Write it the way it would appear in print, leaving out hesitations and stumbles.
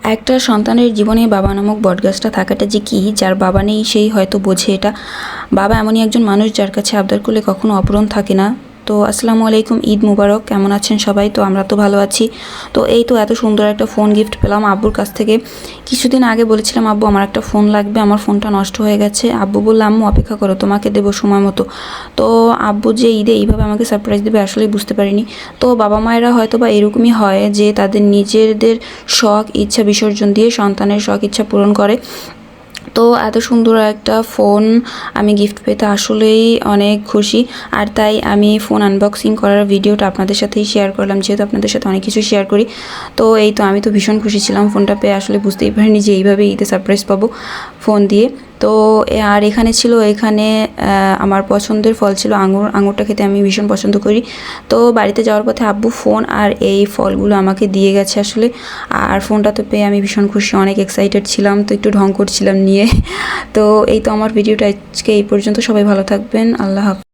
একটা সন্তানের জীবনে বাবা নামক বটগাছটা থাকাটা যে কী, যার বাবা নেই সেই হয়তো বোঝে এটা। বাবা এমনই একজন মানুষ যার কাছে আবদার করলে কখনো অপূরণ থাকে না। তো আসসালামু আলাইকুম, ঈদ মুবারক। কেমন আছেন সবাই? তো আমরা তো ভালো আছি। তো এই তো এত সুন্দর একটা ফোন গিফট পেলাম আব্বুর কাছ থেকে। কিছুদিন আগে বলেছিলাম আব্বু আমার একটা ফোন লাগবে, আমার ফোনটা নষ্ট হয়ে গেছে। আব্বু বললো আম্মু অপেক্ষা করো, তোমাকে দেবো সময় মতো। তো আব্বু যে ঈদে এইভাবে আমাকে সারপ্রাইজ দেবে আসলেই বুঝতে পারিনি। তো বাবা মায়েরা হয়তো বা এরকমই হয় যে তাদের নিজেদের শখ ইচ্ছা বিসর্জন দিয়ে সন্তানের শখ ইচ্ছা পূরণ করে। তো এত সুন্দর একটা ফোন আমি গিফট পেতে আসলেই অনেক খুশি। আর তাই আমি ফোন আনবক্সিং করার ভিডিওটা আপনাদের সাথেই শেয়ার করলাম, যেহেতু আপনাদের সাথে অনেক কিছু শেয়ার করি। তো এই তো আমি তো ভীষণ খুশি ছিলাম ফোনটা পেয়ে, আসলে বুঝতেই পারিনি যে এইভাবে ঈদে সারপ্রাইজ পাবো ফোন দিয়ে। তো আর এখানে আমার পছন্দের ফল ছিল আঙুর। আঙুরটা খেতে আমি ভীষণ পছন্দ করি। তো বাড়িতে যাওয়ার পথে আব্বু ফোন আর এই ফলগুলো আমাকে দিয়ে গেছে আসলে। আর ফোনটা তো পেয়ে আমি ভীষণ খুশি, অনেক এক্সাইটেড ছিলাম, তো একটু ঢং করছিলাম নিয়ে। তো এই তো আমার ভিডিওটা আজকে এই পর্যন্ত। সবাই ভালো থাকবেন, আল্লাহ হাফেজ।